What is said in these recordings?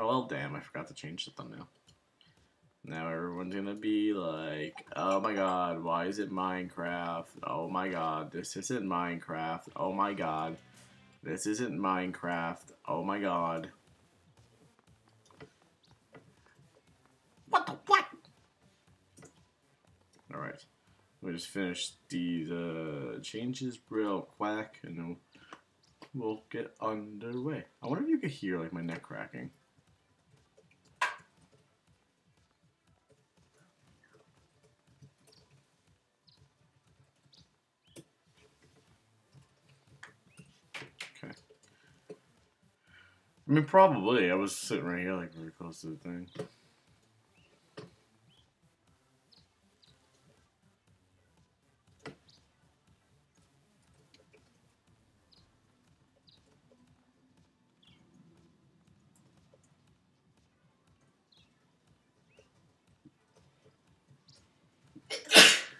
Oh, well, damn, I forgot to change the thumbnail. Now everyone's gonna be like, oh my god, why is it Minecraft? Oh my god, this isn't Minecraft. Oh my god, this isn't Minecraft. Oh my god. What the what? Alright, we just finished these changes real quick, and then we'll get underway. I wonder if you could hear like my neck cracking. Okay. I mean, probably. I was sitting right here, like, really close to the thing.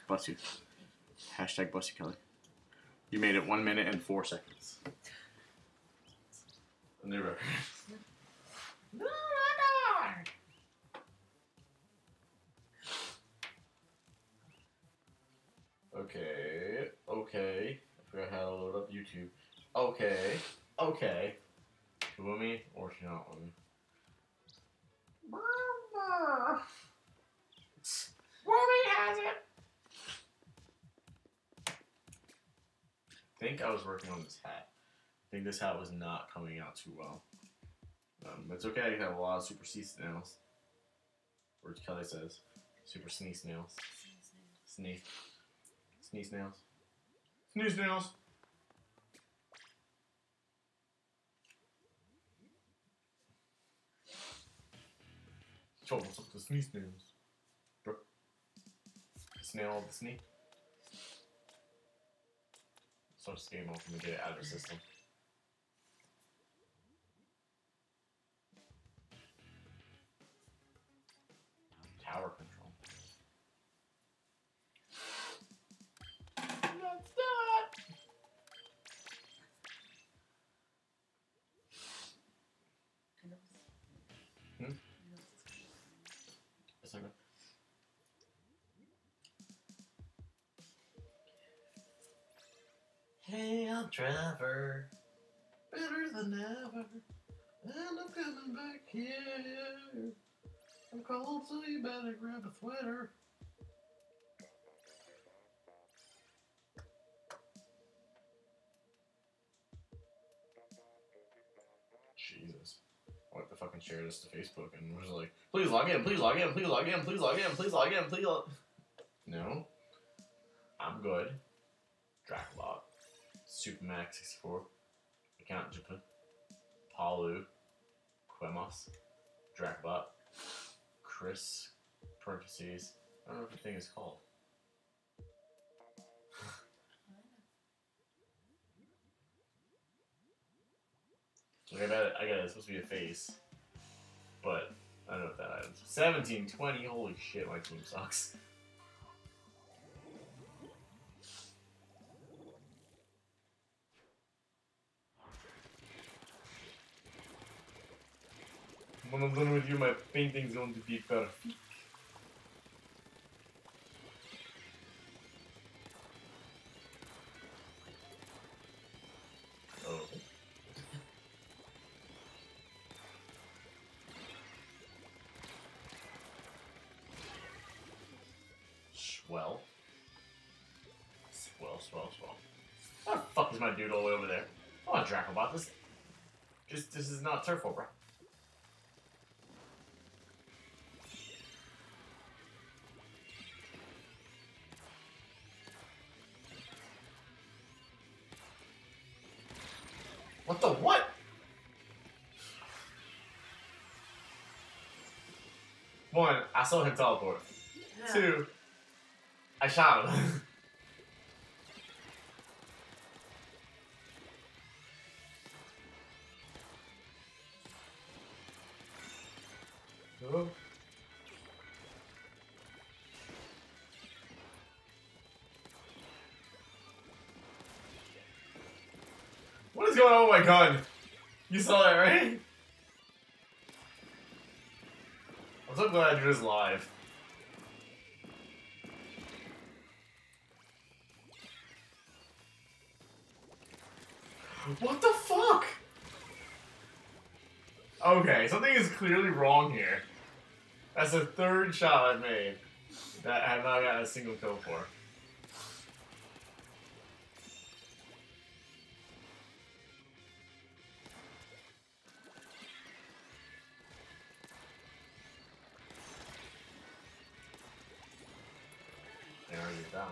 Bless you. Hashtag bless you, Kelly. You made it 1 minute and 4 seconds. A new record. Okay. Okay. I forgot how to load up YouTube. Okay. Okay. She with me or she not with me? Mommy has it. I think I was working on this hat. I think this hat was not coming out too well. It's okay, I have a lot of super sneeze nails. Or Kelly says, super sneeze nails. Sneeze. Sneeze nails. Sneeze nails! So, what's up with the sneeze nails? Bro. Snail of the sneeze? So this game open to get it out of the system. Tower control. That's that. It's okay. Hey, I'm Trevor, better than ever, and I'm coming back here. I'm cold, so you better grab a sweater. Jesus. I have to fucking share this to Facebook and was like, please log in, please log in, please log in, please log in, please log in, please log in. No. I'm good. Dracbot. Supermax 64. Account Japan. Palu. Quemos. Dracbot. Chris. Parentheses. I don't know what the thing is called. Like I got it, it's supposed to be a face. But I don't know what that item is. 1720, holy shit, my team sucks. When I'm done with you, my painting's going to be perfect. Oh. Swell. Swell, swell, swell. How the fuck is my dude all the way over there? Come on, Dracobot, this is not Turfo, bro. What the what? One, I saw him teleport. Yeah. Two, I shot him. Oh. What is going on with my gun? You saw that, right? so glad I do this live. What the fuck? Okay, something is clearly wrong here. That's the third shot I've made that I have not gotten a single kill for. There, he's down.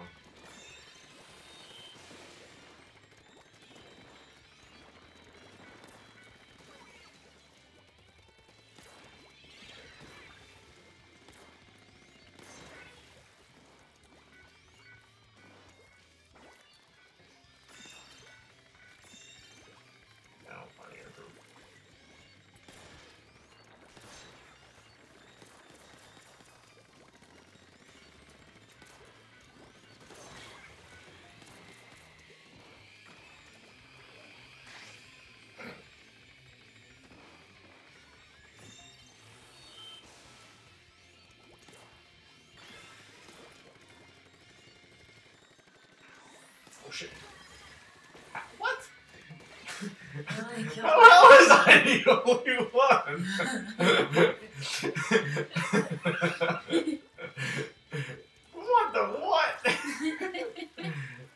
Oh shit. What? How was I the only one? What the what?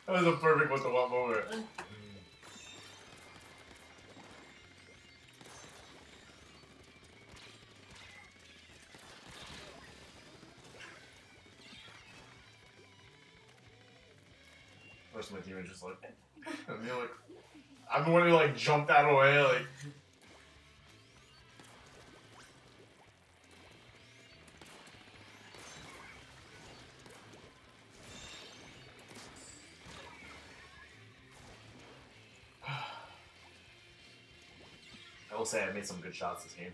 That was a perfect what the what moment. First, my team is just like, and they're like, I'm the one who like jumped out of the way, like. I will say I made some good shots this game.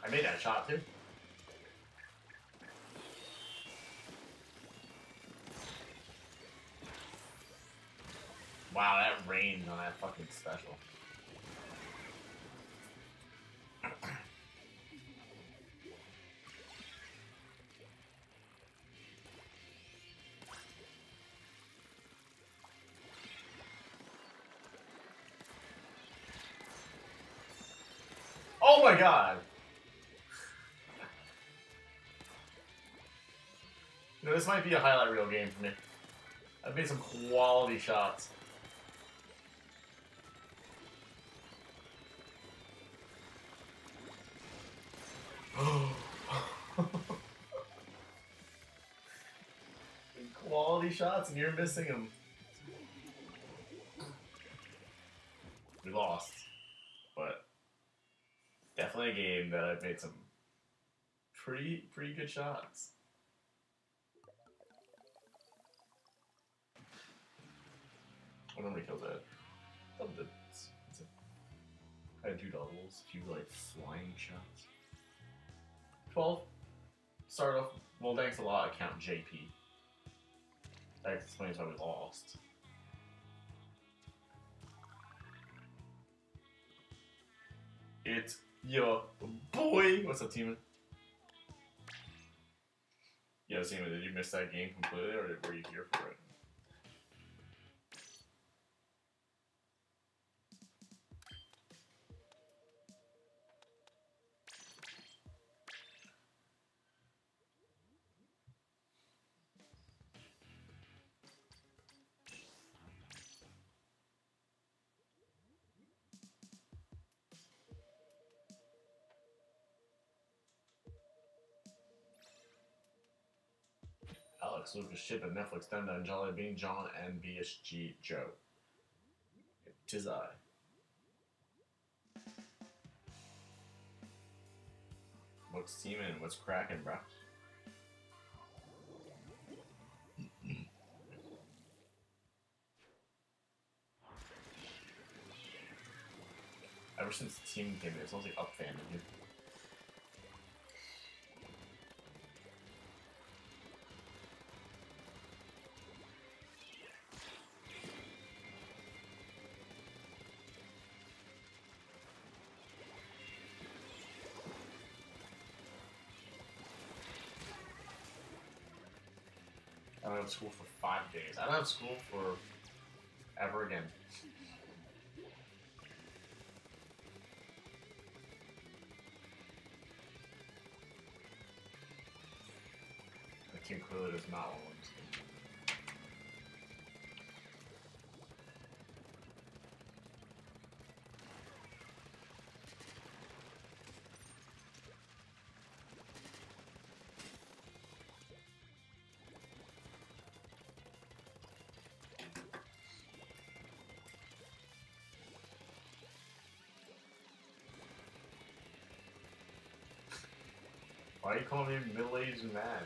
I made that shot too. Wow, that range on that fucking special. Oh my god! You know, this might be a highlight reel game for me. I've made some quality shots. Quality shots and you're missing them. We lost, but definitely a game that I've made some pretty good shots. I don't know how many kills I had. Double digits. That's it. I had 2 doubles, a few like flying shots. 12. Start off. Well, thanks a lot. Account JP. That explains why we lost. It's your boy. What's up, team? Yeah, Seaman, did you miss that game completely, or were you here for it? Alex, Lucas, Chip, and Netflix, Denda, and Jolly Bean, John, and BSG Joe. Tis I. What's teaming? What's cracking, bro? Ever since Team came in, it sounds like up fan in here. I don't have school for 5 days. I don't have school for ever again. The team clearly does not want one. Why are you calling me a middle-aged man?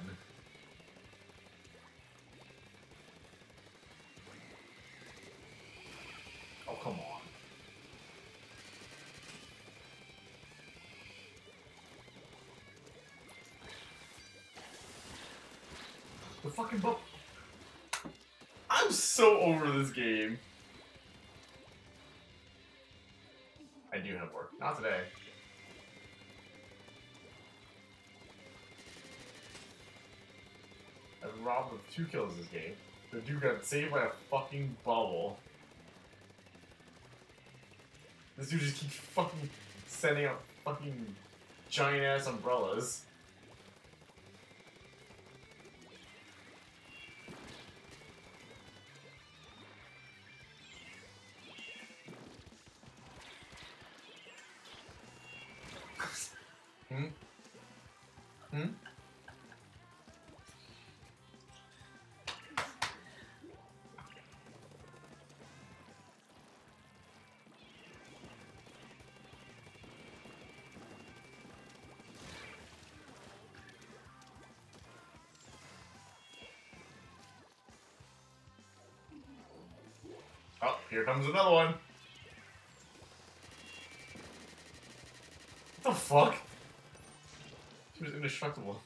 Oh, come on. The fucking boat. I'm so over this game. I do have work. Not today. I've been robbed with 2 kills this game. The dude got saved by a fucking bubble. This dude just keeps fucking sending out fucking giant ass umbrellas. Hmm? Hmm? Oh, here comes another one. What the fuck? She was indestructible.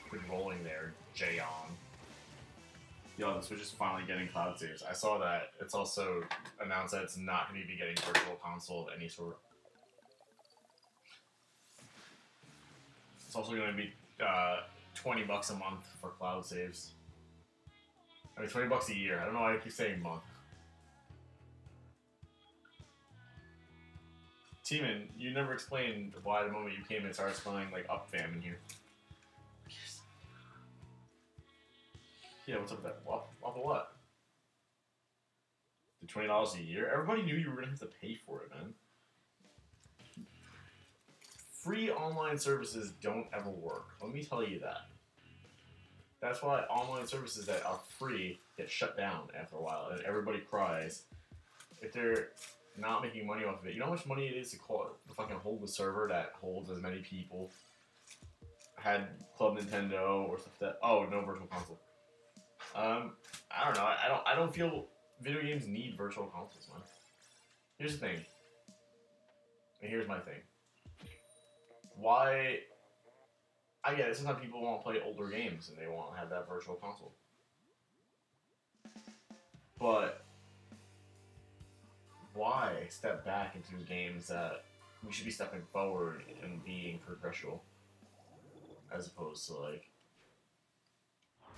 Good rolling there, Jayon. Yo, the Switch is finally getting cloud saves. I saw that. It's also announced that it's not going to be getting virtual console of any sort. It's also going to be $20 a month for cloud saves. I mean, $20 a year. I don't know why I keep saying month. Teeman, you never explained why the moment you came in started smelling like up fam in here. Yeah, what's up with that? Off of what? The $20 a year? Everybody knew you were gonna have to pay for it, man. Free online services don't ever work. Let me tell you that. That's why online services that are free get shut down after a while, and everybody cries if they're not making money off of it. You know how much money it is to fucking hold the server that holds as many people? Had Club Nintendo or stuff like that. Oh, no virtual console. I don't know. I don't feel video games need virtual consoles, man. Here's the thing. And here's my thing. Why? I get it. Sometimes people want to play older games and they want to have that virtual console. But why step back into games that we should be stepping forward and being progressional, as opposed to like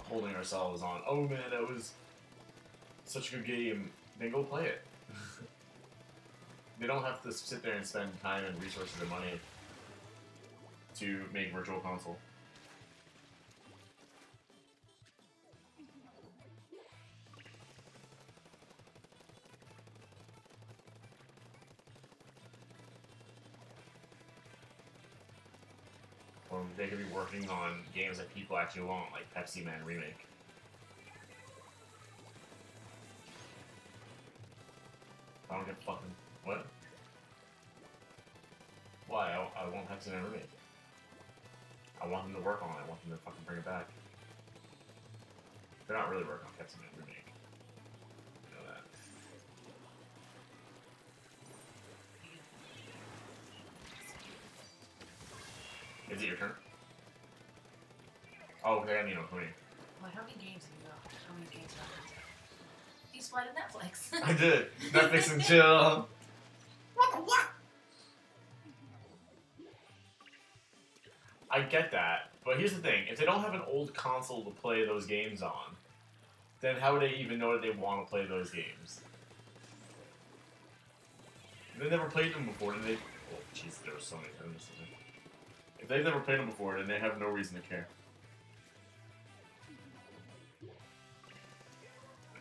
holding ourselves on, oh man, that was such a good game, then go play it. They don't have to sit there and spend time and resources and money to make virtual console. they could be working on games that people actually want, like Pepsi Man Remake. I don't get fucking... What? Why? I want Pepsi Man Remake. I want them to work on it. I want them to fucking bring it back. They're not really working on Pepsi Man Remake. You know that. Is it your turn? Oh, okay, I need no Kuni. Wait, how many games have you got? How many games have you spotted Netflix? I did. Netflix and chill. I get that, but here's the thing. If they don't have an old console to play those games on, then how would they even know that they want to play those games? They never played them before, did they? Oh, jeez, there were so many times. If they've never played them before, then they have no reason to care.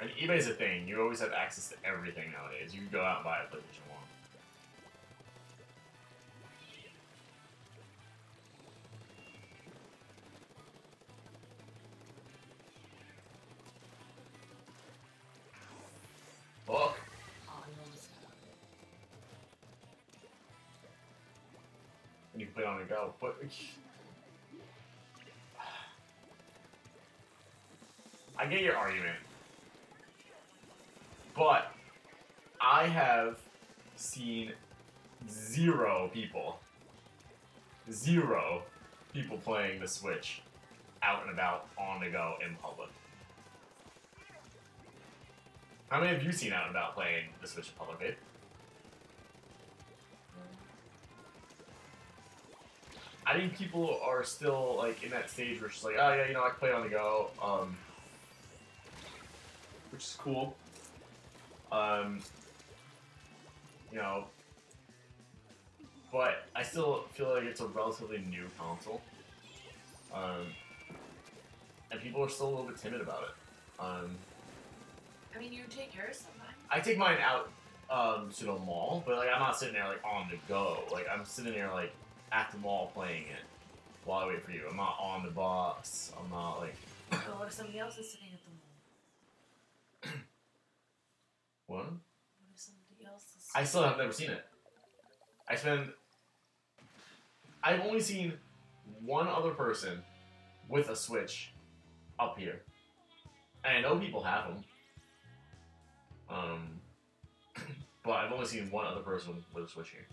And eBay's a thing. You always have access to everything nowadays. You can go out and buy a PlayStation 1. Fuck. And you can play it on the go. But I get your argument. But I have seen zero people playing the Switch out and about, on the go, in public. How many have you seen out and about playing the Switch in public, babe? I think people are still, like, in that stage where it's just like, oh yeah, you know, I can play on the go, which is cool. You know, but I still feel like it's a relatively new console, and people are still a little bit timid about it. I mean, you take yours sometimes. I take mine out to the mall, but like I'm not sitting there like on the go. Like I'm sitting there like at the mall playing it while I wait for you. I'm not on the bus. I'm not like. So what if somebody else is sitting at the mall? What? What if somebody else is? I still have never seen it. I've only seen one other person with a Switch up here, and I know people have them. But I've only seen one other person with a Switch here,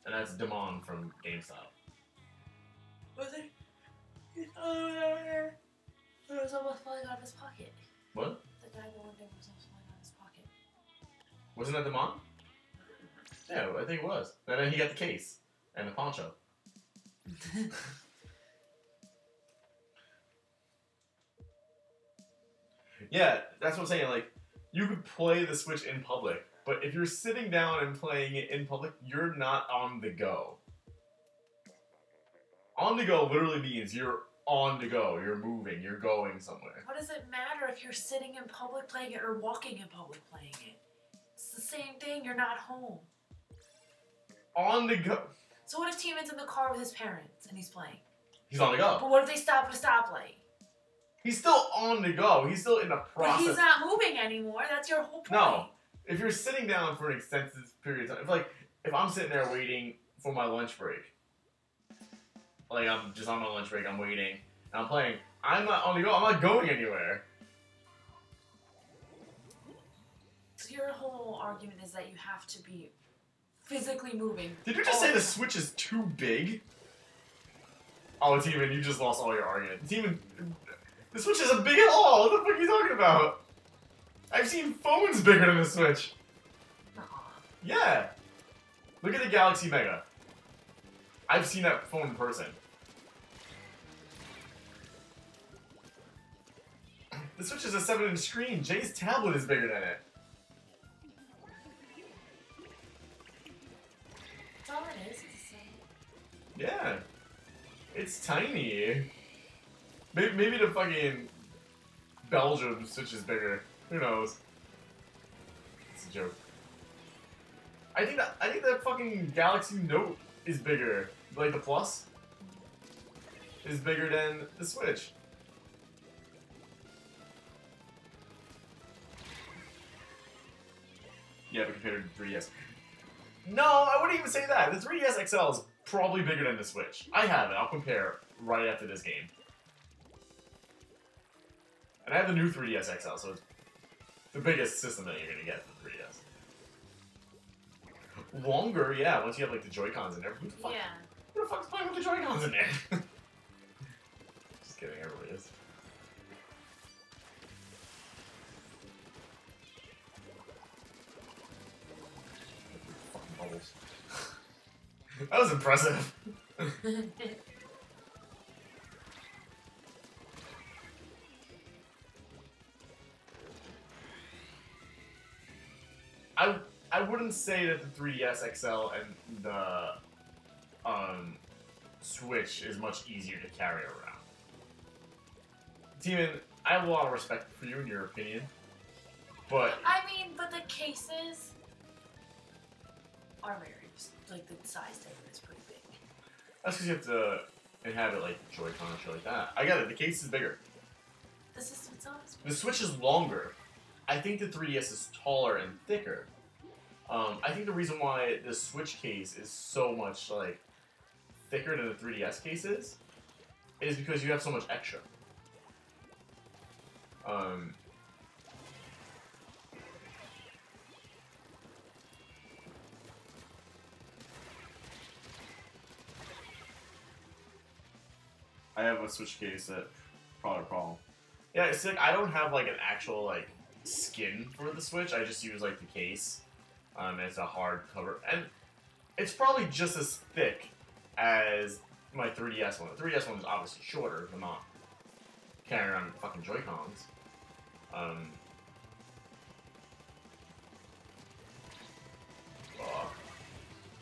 and that's Damon from GameStop. Was it? It was almost falling out of his pocket. What? The guy the one day was almost falling out of his pocket. Wasn't that Damon? Yeah, I think it was. And then he got the case and the poncho. Yeah, that's what I'm saying. Like, you could play the Switch in public, but if you're sitting down and playing it in public, you're not on the go. On the go literally means you're on the go. You're moving. You're going somewhere. What does it matter if you're sitting in public playing it or walking in public playing it? It's the same thing. You're not home. On the go. So what if Timon's in the car with his parents and he's playing? He's on the go. But what if they stop at a stoplight? He's still on the go. He's still in the process. But he's not moving anymore. That's your whole point. No. If you're sitting down for an extensive period of time, if I'm sitting there waiting for my lunch break, like I'm just on my lunch break, I'm waiting, and I'm playing, I'm not on the go. I'm not going anywhere. So your whole argument is that you have to be physically moving. Did you just say the Switch is too big? Oh, Teeman, you just lost all your argument. Teeman, the Switch isn't big at all. What the fuck are you talking about? I've seen phones bigger than the Switch. Nuh-uh. Yeah. Look at the Galaxy Mega. I've seen that phone in person. The Switch is a 7-inch screen. Jay's tablet is bigger than it. That's all it is. It's the same. Yeah. It's tiny. Maybe the fucking Belgium Switch is bigger. Who knows? It's a joke. I think that fucking Galaxy Note is bigger. Like the Plus. is bigger than the Switch. Yeah, but compared to the 3DS. No, I wouldn't even say that. The 3DS XL is probably bigger than the Switch. I have it. I'll compare right after this game. And I have the new 3DS XL, so it's the biggest system that you're gonna get for the 3DS. Longer, yeah, once you have like the Joy-Cons in there. Who the fuck, Yeah. who the fuck's playing with the Joy-Cons in there? Just kidding, everybody is. Fucking bubbles. That was impressive. I wouldn't say that the 3DS XL and the Switch is much easier to carry around. Demon, I have a lot of respect for you and your opinion, but I mean, but the cases are very, like, the size difference is pretty big. that's because you have to inhabit like Joy-Con and shit like that. I get it. The case is bigger. The system itself is The Switch is longer. I think the 3DS is taller and thicker. I think the reason why the Switch case is so much like thicker than the 3DS case is because you have so much extra. I have a Switch case that probably a problem. Yeah, it's like I don't have like an actual like skin for the Switch. I just use like the case. It's a hard cover, and it's probably just as thick as my 3DS one. The 3DS one is obviously shorter. I'm not carrying around fucking Joy-Cons.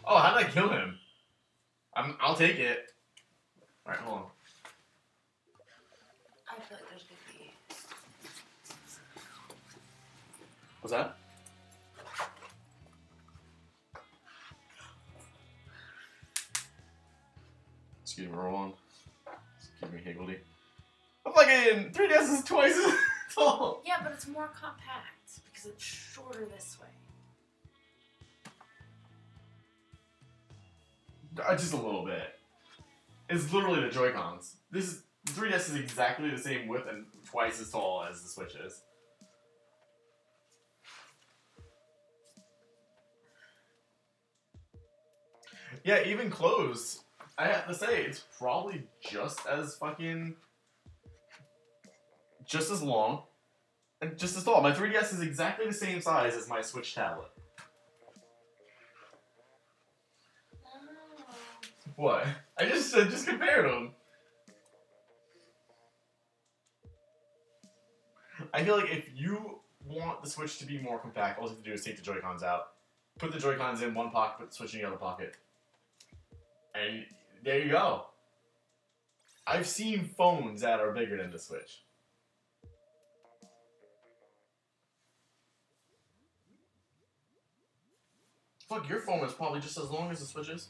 Oh, how did I kill him? I'll take it. All right, hold on. I feel like there's gonna be. What's that? Excuse me, roll on. Keep me higgledy. I'm fucking 3DS is twice as tall. Yeah, but it's more compact because it's shorter this way. Just a little bit. It's literally the Joy-Cons. The 3DS is exactly the same width and twice as tall as the Switch is. Yeah, even closed, I have to say, it's probably just as fucking... just as long and just as tall. My 3DS is exactly the same size as my Switch tablet. What? I just compared them. I feel like if you want the Switch to be more compact, all you have to do is take the Joy-Cons out, put the Joy-Cons in one pocket, put the Switch in the other pocket, and there you go. I've seen phones that are bigger than the Switch. Fuck, your phone is probably just as long as the Switch is.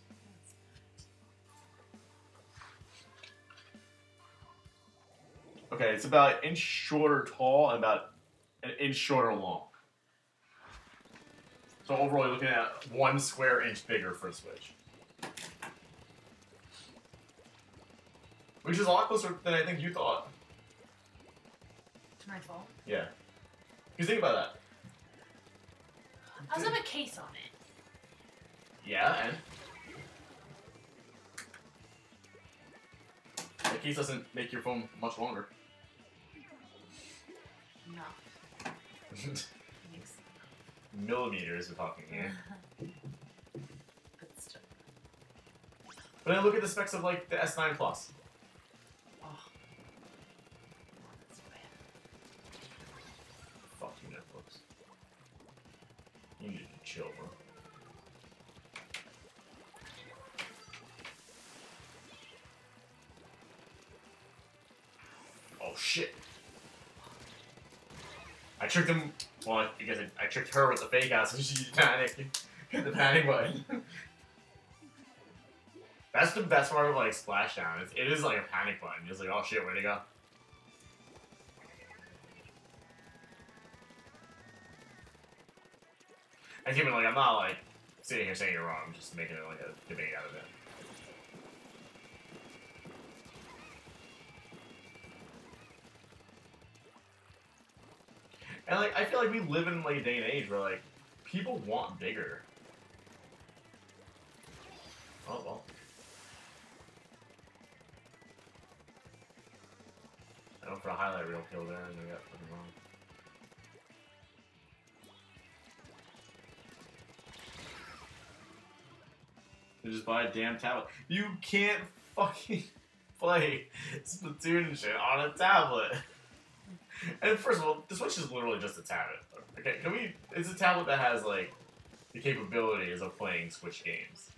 Okay, it's about an inch shorter tall and about an inch shorter long. So overall, you're looking at 1 square inch bigger for a Switch. Which is a lot closer than I think you thought. To my phone? Yeah. Because think about that. I also have a case on it. Yeah, and? The case doesn't make your phone much longer. No. Millimeters we're talking here. But still. But then look at the specs of like the S9 Plus. Oh. That's bad. Fuck you, Netflix. You need to chill, bro. Oh shit. I tricked him. Well, because I tricked her with the fake out, so she panicked. Hit the panic button. That's the best part of like Splashdown. It is like a panic button. It's like, oh shit, where'd it go? And even like I'm not like sitting here saying you're wrong. I'm just making it like a debate out of it. And like I feel like we live in like a day and age where like people want bigger. Oh well. I don't for a highlight reel kill there, and I got fucking wrong. You just buy a damn tablet. You can't fucking play Splatoon and shit on a tablet. And first of all, the Switch is literally just a tablet. Okay, it's a tablet that has like the capabilities of playing Switch games.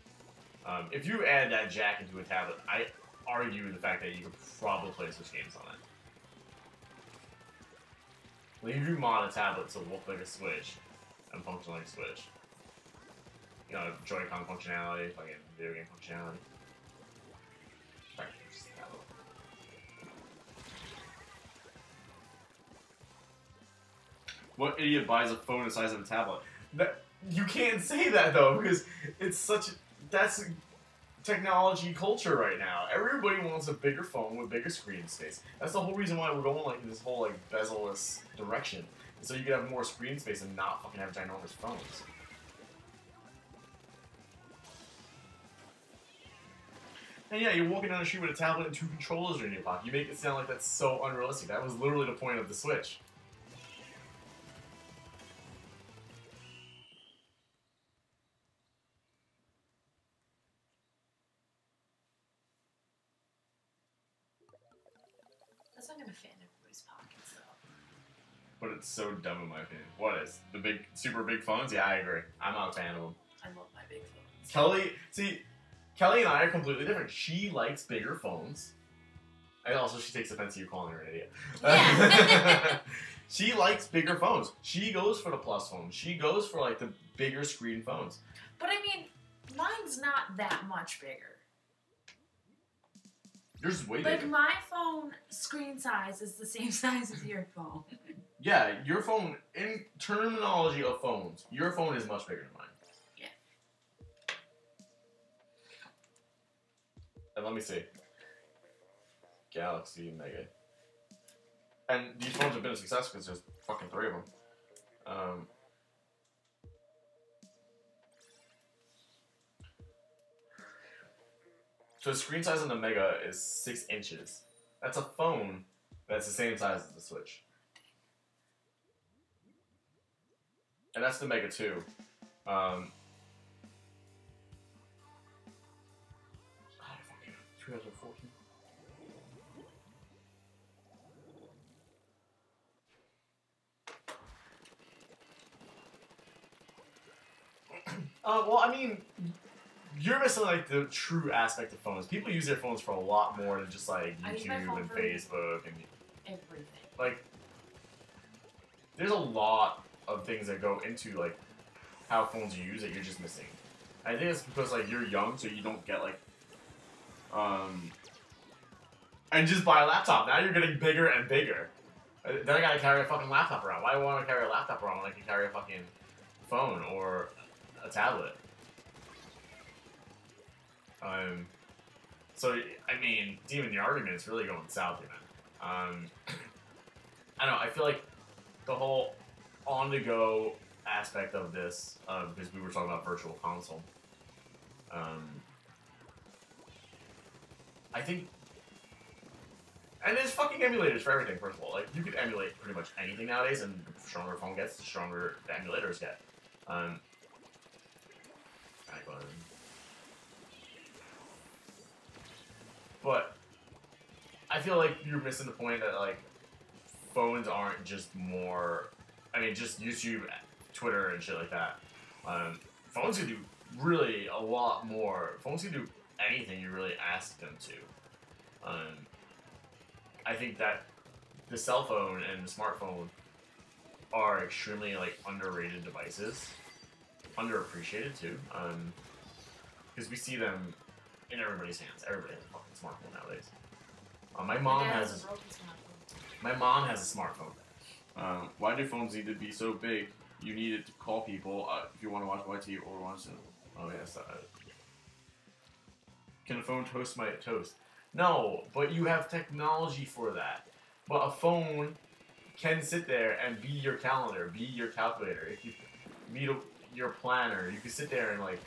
If you add that jack into a tablet, I argue the fact that you could probably play Switch games on it. Like if you mod a tablet to look like a Switch and function like a Switch. You know, Joy-Con functionality, fucking video game functionality. What idiot buys a phone the size of a tablet? You can't say that though, because it's that's technology culture right now. Everybody wants a bigger phone with bigger screen space. That's the whole reason why we're going like in this whole like bezel-less direction. So you can have more screen space and not fucking have ginormous phones. And yeah, you're walking down the street with a tablet and 2 controllers in your pocket. You make it sound like that's so unrealistic. That was literally the point of the Switch. That's not gonna fit in everybody's pockets, though. But it's so dumb in my opinion. What is? The big, super big phones? Yeah, I agree. I'm not a fan of them. I love my big phones. Kelly and I are completely different. She likes bigger phones. And also, she takes offense to you calling her an idiot. Yeah. She likes bigger phones. She goes for the plus phones. She goes for, like, the bigger screen phones. But, I mean, mine's not that much bigger. Yours is way bigger. bigger. My phone screen size is the same size as your phone. Yeah, your phone, in terminology of phones, your phone is much bigger than mine. Yeah. And let me see. Galaxy Mega. And these phones have been a success because there's fucking 3 of them. So the screen size on the Mega is 6 inches. That's a phone that's the same size as the Switch. And that's the Mega 2. 2014. Well, I mean, you're missing like the true aspect of phones. People use their phones for a lot more than just like YouTube and Facebook and everything. Like, there's a lot of things that go into like how phones are used that you're just missing. I think it's because like you're young, so you don't get like, and just buy a laptop. Now you're getting bigger and bigger. Then I gotta carry a fucking laptop around. Why do I want to carry a laptop around when I can carry a fucking phone or a tablet? So, I mean, even the argument is really going south here, man. I don't know, I feel like the whole on-the-go aspect of this, because we were talking about virtual console, I think, and there's fucking emulators for everything, first of all. Like, you can emulate pretty much anything nowadays, and the stronger a phone gets, the stronger the emulators get. But I feel like you're missing the point that like phones aren't just more. I mean, just YouTube, Twitter, and shit like that. Phones can do really a lot more. Phones can do anything you really ask them to. I think that the cell phone and the smartphone are extremely like underrated devices, underappreciated too. Because we see them in everybody's hands. Everybody has a fucking smartphone nowadays. My mom has a smartphone. Why do phones need to be so big? You need it to call people if you want to watch YT or watch them. Oh yes. Can a phone toast my toast? No, but you have technology for that. But a phone can sit there and be your calendar, be your calculator. If you need your planner, you can sit there and like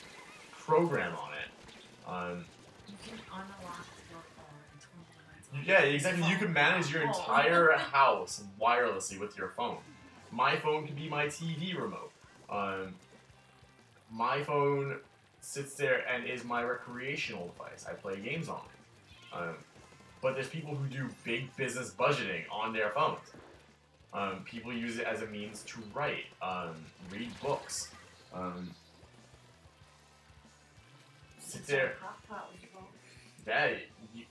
program on it. You can unlock your phone and turn the lights on. Yeah, exactly. You can manage your entire house wirelessly with your phone. My phone can be my TV remote. My phone sits there and is my recreational device. I play games on it. But there's people who do big business budgeting on their phones. People use it as a means to write, read books. Sit there. Yeah,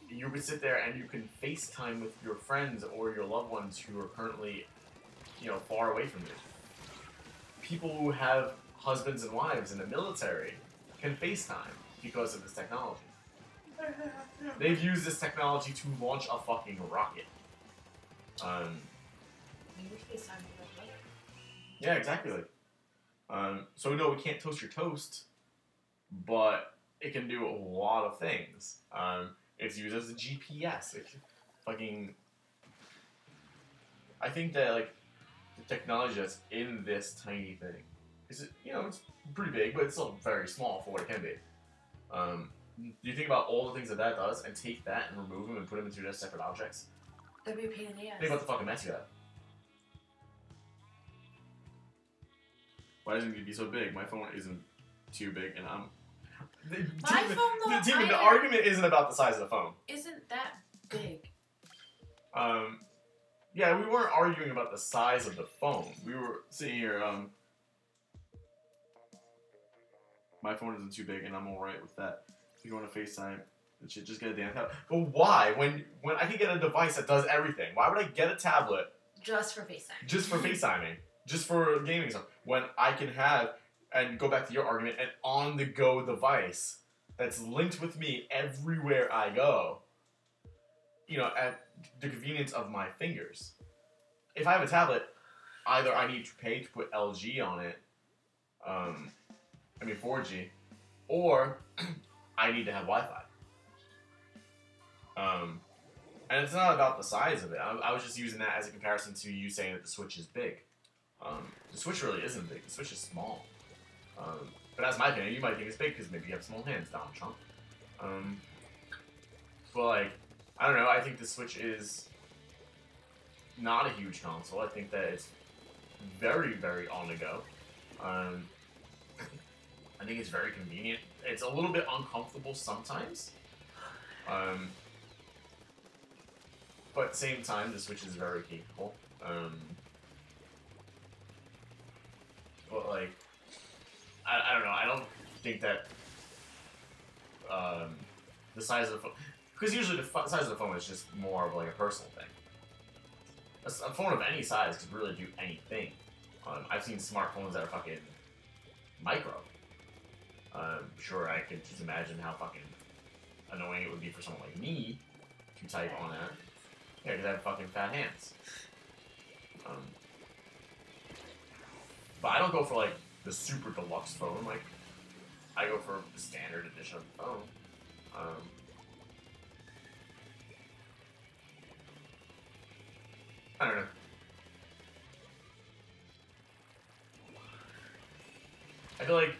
you could sit there and you can FaceTime with your friends or your loved ones who are currently, far away from you. People who have husbands and wives in the military can FaceTime because of this technology. They've used this technology to launch a fucking rocket. Yeah, exactly. So no, it can't toast your toast, but it can do a lot of things. It's used as a GPS. I think that like the technology that's in this tiny thing is, it's pretty big, but it's still very small for what it can be. Do you think about all the things that does and take that and remove them and put them into just separate objects? That'd be a pain in the ass. Think about the fucking mess you have. Why doesn't it be so big? My phone isn't too big, and I'm. The argument isn't about the size of the phone. Isn't that big? Yeah, we weren't arguing about the size of the phone. We were sitting here. My phone isn't too big, and I'm alright with that. If you want to FaceTime, it should just get a damn tablet. But why? When I can get a device that does everything, why would I get a tablet? Just for FaceTime. Just for FaceTiming. Just for gaming stuff. When I can have, and go back to your argument, an on-the-go device that's linked with me everywhere I go. At the convenience of my fingers. If I have a tablet, either I need to pay to put LG on it, 4G, or I need to have Wi-Fi. And it's not about the size of it. I was just using that as a comparison to you saying that the Switch is big. The Switch really isn't big. The Switch is small. But that's my opinion. You might think it's big because maybe you have small hands, Donald Trump. But I don't know. I think the Switch is not a huge console. I think that it's very, very on the go. I think it's very convenient. It's a little bit uncomfortable sometimes. But at the same time, the Switch is very capable. But I don't know. I don't think that the size of the phone, because usually the size of the phone is just more of a personal thing. A phone of any size could really do anything. I've seen smartphones that are fucking micro. Sure, I could just imagine how fucking annoying it would be for someone like me to type on that. Yeah, because I have fucking fat hands. But I don't go for the super deluxe phone. I go for the standard edition of the phone. I don't know. I feel like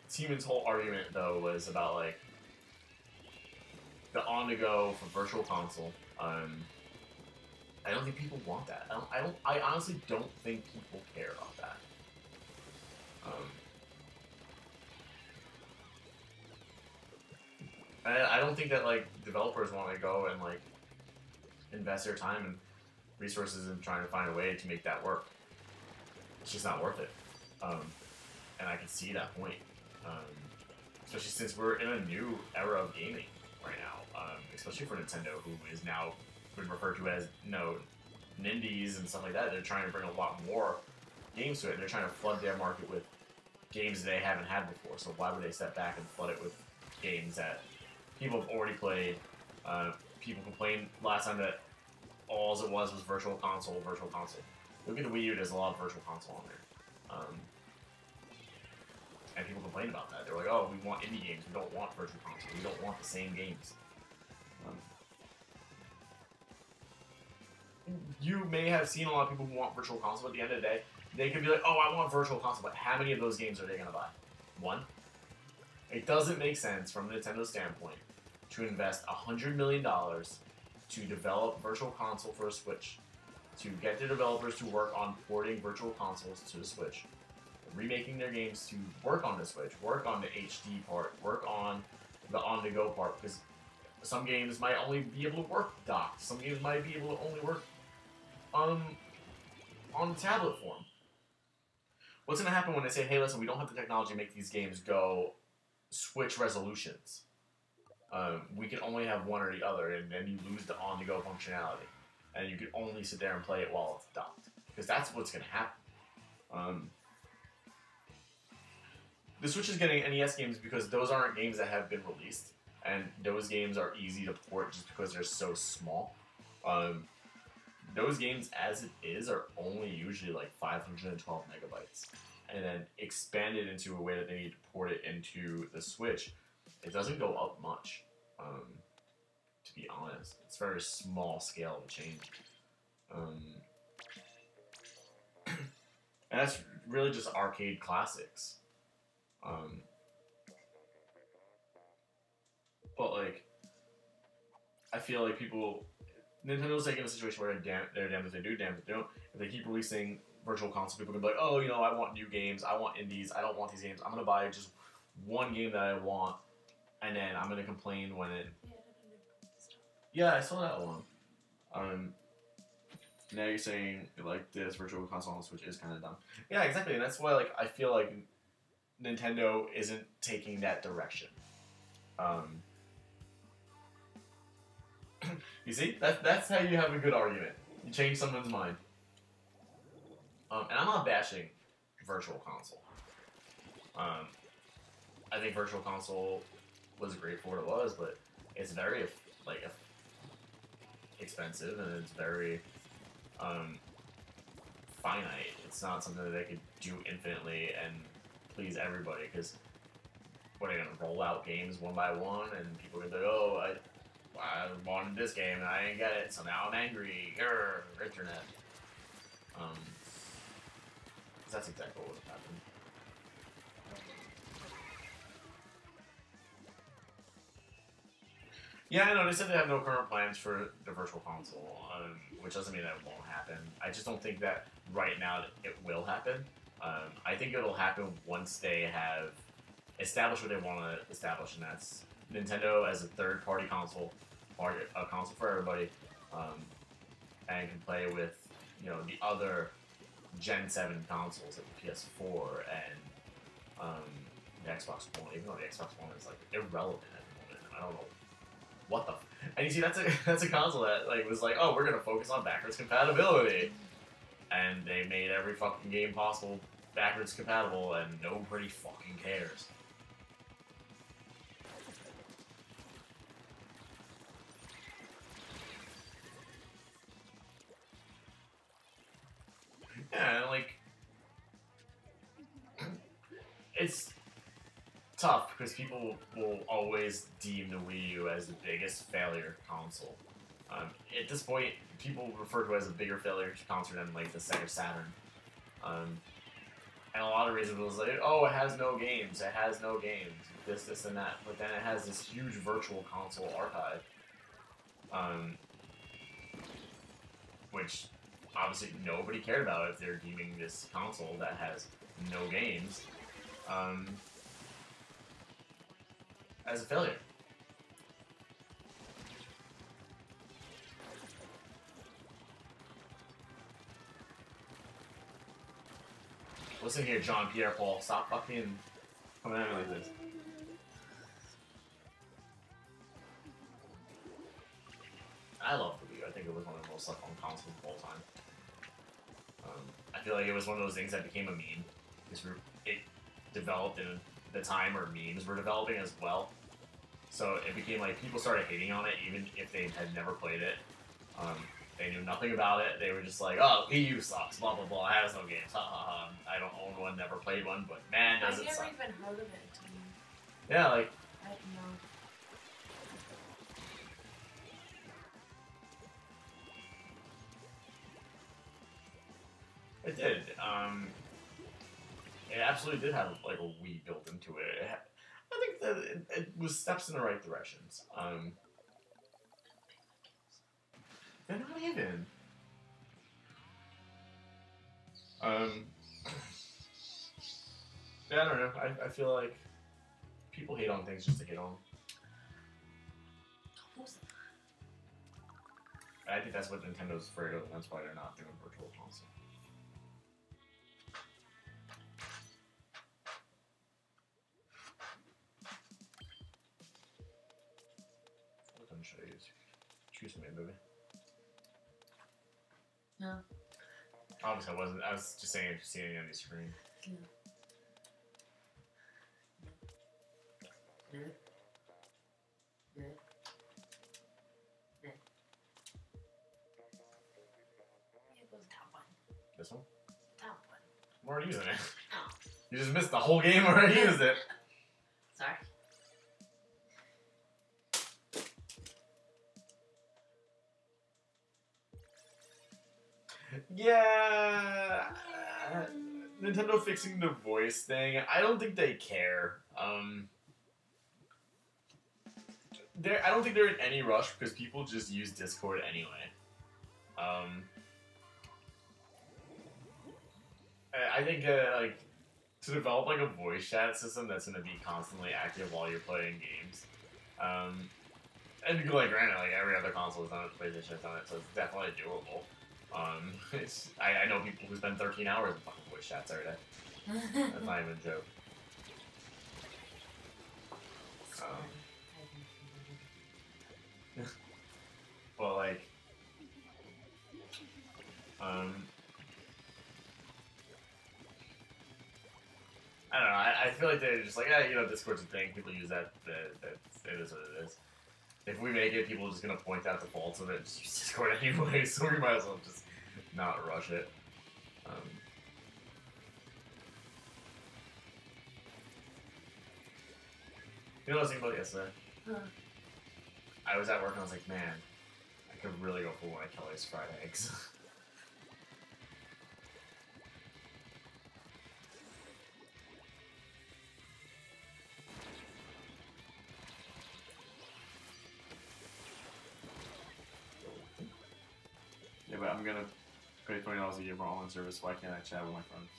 Siemens' whole argument though was about the on-the-go for virtual console. I don't think people want that. I honestly don't think people care about that. I don't think that developers want to go and invest their time and resources in trying to find a way to make that work. It's just not worth it. And I can see that point. Especially since we're in a new era of gaming right now. Especially for Nintendo, who is now been referred to as Nindies and stuff like that. They're trying to bring a lot more games to it. They're trying to flood their market with games they haven't had before. So why would they step back and flood it with games that people have already played. People complained last time that all it was virtual console, virtual console. Look at the Wii U, there's a lot of virtual console on there. And people complained about that. They were like, oh, we want indie games, we don't want virtual console, we don't want the same games. You may have seen a lot of people who want virtual console, but at the end of the day, they could be like, oh, I want virtual console, but how many of those games are they going to buy? One? It doesn't make sense from a Nintendo standpoint to invest $100 million to develop virtual console for a Switch, to get the developers to work on porting virtual consoles to the Switch, remaking their games to work on the Switch, work on the HD part, work on the on-the-go part, because some games might only be able to work docked, some games might be able to only work on tablet form. What's going to happen when they say, hey, listen, we don't have the technology to make these games go Switch resolutions. We can only have one or the other, and then you lose the on-the-go functionality. And you can only sit there and play it while it's docked. Because that's what's going to happen. The Switch is getting NES games because those aren't games that have been released. And those games are easy to port just because they're so small. Those games, as it is, are only usually like 512 megabytes. And then expanded into a way that they need to port it into the Switch, it doesn't go up much, to be honest. It's a very small scale of change. And that's really just arcade classics. But, like, I feel like Nintendo's like in a situation where they're damned if they do, damned if they don't. If they keep releasing virtual console, people can be like, oh, you know, I want new games, I want indies, I don't want these games. I'm gonna buy just one game that I want, and then I'm gonna complain when it. Yeah, I saw that one. Now you're saying like this virtual console on the Switch is kind of dumb. Yeah, exactly, and that's why like I feel like Nintendo isn't taking that direction. You see, that's how you have a good argument. You change someone's mind. And I'm not bashing Virtual Console. I think Virtual Console was great for what it was, but it's very expensive and it's very finite. It's not something that they could do infinitely and please everybody. Because what are they gonna roll out games one by one and people are gonna be like, oh, I wanted this game and I didn't get it, so now I'm angry. Grr, internet. That's exactly what would have happened. Yeah, I know, they said they have no current plans for the Virtual Console, which doesn't mean that it won't happen. I just don't think that right now it will happen. I think it'll happen once they have established what they want to establish, and that's Nintendo as a third-party console, a console for everybody, and can play with, you know, the other Gen 7 consoles like the PS4 and the Xbox One, even though the Xbox One is like irrelevant at the moment. I don't know what the. And you see, that's a console that like was like, oh, we're gonna focus on backwards compatibility, and they made every fucking game possible backwards compatible, and nobody fucking cares. Yeah, like, it's tough because people will always deem the Wii U as the biggest failure console. At this point, people refer to it as a bigger failure console than like the Sega Saturn. And a lot of reasons was like, oh, it has no games, this, and that. But then it has this huge virtual console archive, which obviously nobody cared about if they're deeming this console that has no games as a failure. Listen here, John Pierre Paul, stop fucking coming at me like this. I love the Wii U. I think it was one of the most fun consoles of all time. I feel like it was one of those things that became a meme. Because it developed in the time where memes were developing as well. So it became like people started hating on it even if they had never played it. They knew nothing about it. They were just like, oh, Wii U sucks, blah, blah, blah. It has no games. Ha, ha, ha. I don't own one, never played one, but man, does it suck. I've never even heard of it until you... Yeah, like... I don't know. It did. It absolutely did have like a Wii built into it. I think that it was steps in the right directions. They're not even. Yeah, I don't know. I feel like people hate on things just to hate on them. I think that's what Nintendo's afraid of, and that's why they're not doing Virtual Console. What gun should I use? Choose me, baby. No. Obviously, I wasn't. I was just saying if you see any on the screen. No. Good. Good. Good. Yeah, it was the top one. This one? Top one. I'm already using it. Oh. You just missed the whole game already used it. Sorry. Yeah. Nintendo fixing the voice thing. I don't think they care. I don't think they're in any rush because people just use Discord anyway. I think like to develop like a voice chat system that's gonna be constantly active while you're playing games. And like granted, like every other console is on it, PlayStation is on it, so it's definitely doable. I know people who spend 13 hours in fucking voice chats every day. That's not even a joke. Well, like, I don't know. I feel like they're just like, yeah, you know, Discord's a thing. People use that. That it is what it is. If we make it, people are just gonna point out the faults of it and just use Discord anyway. So we might as well just not rush it. You know what I was thinking about yesterday? Huh. I was at work and I was like, man, I could really go for one of Kelly's fried eggs. Yeah, but I'm gonna pay $20 a year for online service. Why can't I chat with my friends?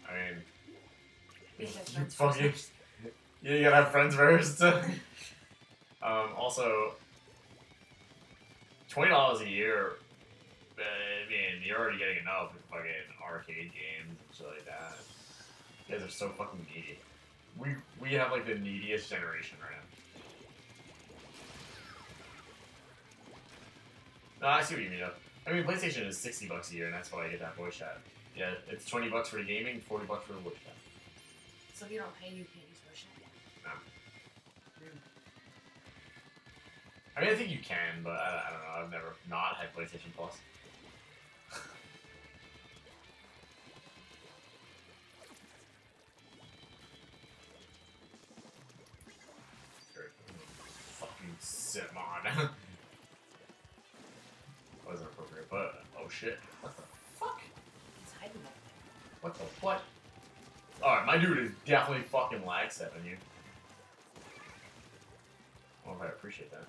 I mean, you fucking, yeah, you gotta have friends first. Also, $20 a year. I mean, you're already getting enough with fucking arcade games and shit like that. You guys are so fucking needy. We have like the neediest generation right now. No, I see what you mean though. I mean, PlayStation is $60 a year, and that's why I get that voice chat. Yeah, it's $20 for the gaming, $40 for the voice chat. So if you don't pay, you can't use voice chat? No. I mean, I think you can, but I don't know. I've never not had PlayStation Plus. Fucking Simon. Wasn't appropriate, but oh shit. What the fuck? He's hiding up there. What the what? Alright, my dude is definitely fucking lag stepping you. I don't know if I appreciate that.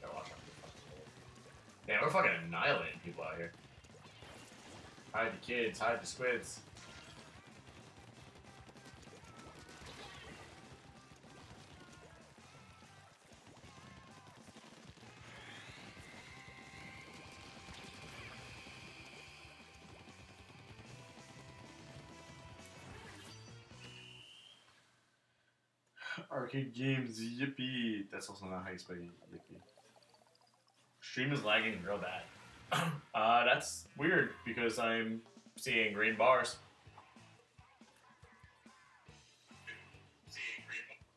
Gotta watch out for the fucking hole. Yeah, we're fucking annihilating people out here. Hide the kids, hide the squids. Arcade games, yippee. That's also not how you spell yippee. Stream is lagging real bad. That's weird because I'm seeing green bars.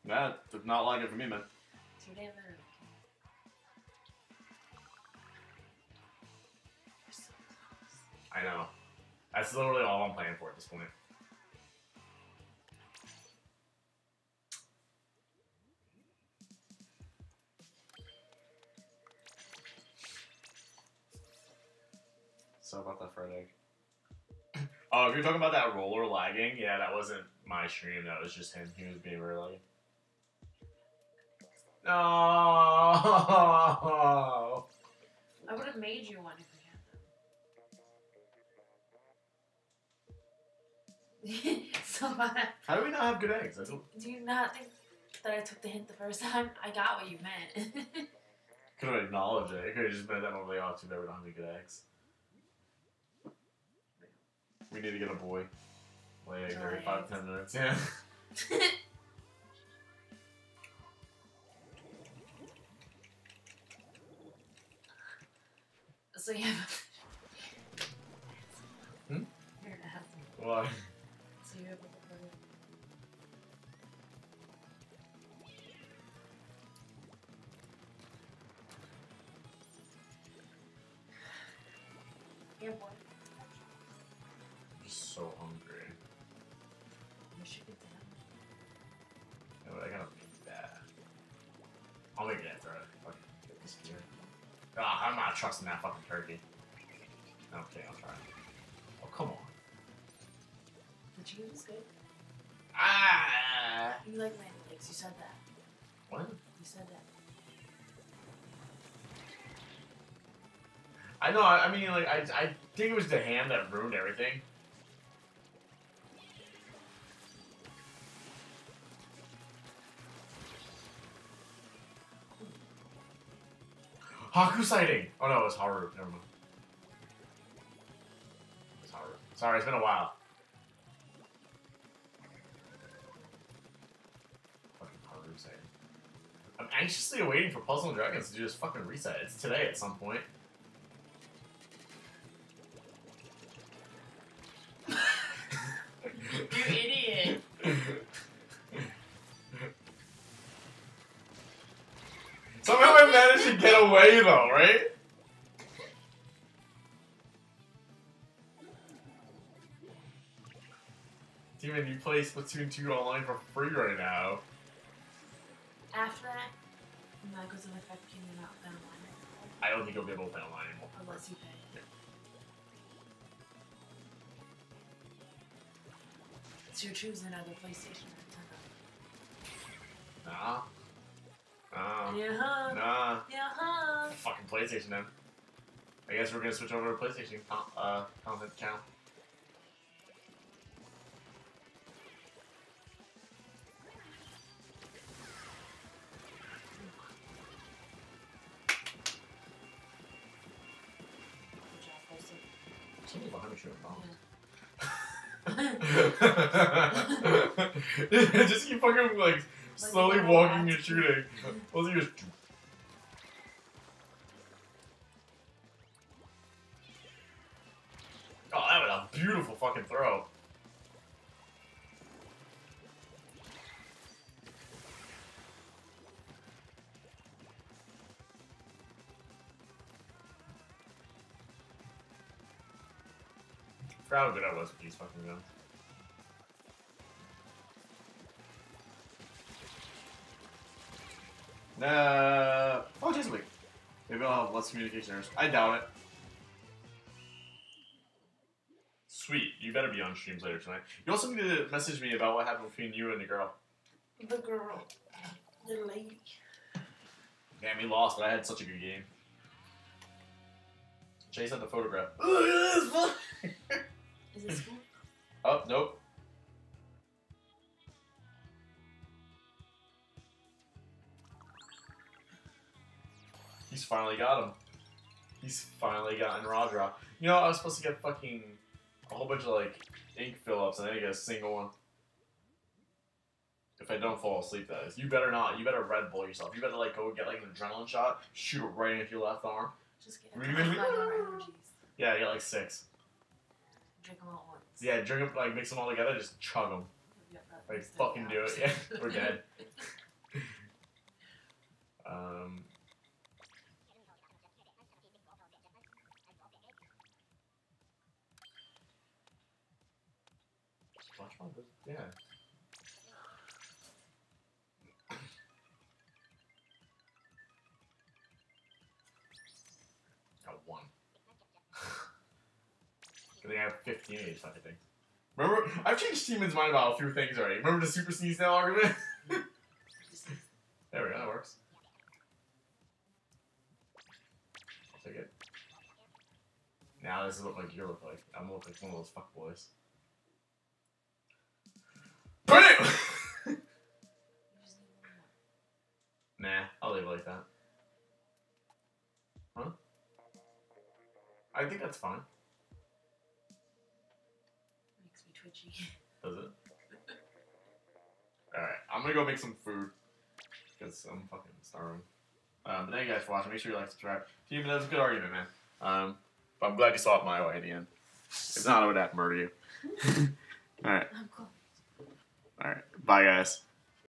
That did not like it for me, man. Too damn early. You're so close. I know. That's literally all I'm playing for at this point. So about that fried egg. Oh, if you're talking about that roller lagging, yeah, that wasn't my stream. That was just him. He was being very laggy. No. I would have made you one if we had them. So How do we not have good eggs? I don't... do you not think that I took the hint the first time? I got what you meant. Could have acknowledged it. It could have just been that I'm really off too bad we don't have any good eggs. We need to get a boy. Lay egg every 5-10 minutes. Yeah. So you have. Hmm? You're an asshole. Why? So you have a. Yeah, boy. I'm just so hungry. You should get that. No, but I gotta make that. I'll make it after I fucking get this gear. Ah, I'm not trusting that fucking turkey. Okay, I'll try. Oh, come on. The cheese is good. Ah! You like landed eggs. You said that. What? You said that. I know, I mean, like, I think it was the ham that ruined everything. Haku sighting! Oh no, it was Haru. Never mind. It was Haru. Sorry, it's been a while. Fucking Haru sighting. I'm anxiously awaiting for Puzzle and Dragons to just fucking reset. It's today at some point. You idiot. Somehow I managed to get away though, right? Demon, you play Splatoon 2 online for free right now. After that, that goes in effect, can you not play online? I don't think you'll be able to play online anymore. Unless you pay. Yeah. So you're choosing either PlayStation or Nintendo. Nah. Nah. Yeah. Nah. Yeah. Fucking PlayStation then. I guess we're gonna switch over to PlayStation content channel. Good job, PlayStation. Something behind me shooting bombs. Yeah. Just keep fucking like slowly Like, walking and shooting. Those are just. Oh, that was a beautiful fucking throw. I forgot how good I was with these fucking guns. Oh, just wait. Maybe I'll have less communication errors. I doubt it. Sweet. You better be on streams later tonight. You also need to message me about what happened between you and the girl. The girl. The lady. Damn, we lost, but I had such a good game. Chase had the photograph. Is it school? Oh, nope. He's finally got him. He's finally gotten Rodra. You know, I was supposed to get fucking a whole bunch of, like, ink fill-ups, and I didn't get a single one. If I don't fall asleep, that is. You better not. You better Red Bull yourself. You better like go get like an adrenaline shot, shoot it right into your left arm. Just get a couple energies. Yeah, get like 6. Drink them all at once. Yeah, drink them, like mix them all together, just chug them. Yep, Like fucking do it. Yeah, we're dead. Watch one, yeah. Got 1. I think I have 15 age fucking things. Remember, I've changed Steeman's mind about a few things already. Remember the Super Sneeze Nail argument? There we go, that works. I'll take it. Now this is what like you look like. I'm gonna look like one of those fuckboys. BAM! Nah, I'll leave it like that. Huh? I think that's fine. Makes me twitchy. Does it? Alright, I'm gonna go make some food. Because I'm fucking starving. But thank you guys for watching. Make sure you like, subscribe. Team, that was a good argument, man. But I'm glad you saw it my way at the end. If not, I would have to murder you. Alright. I'm cool. Alright. Bye, guys.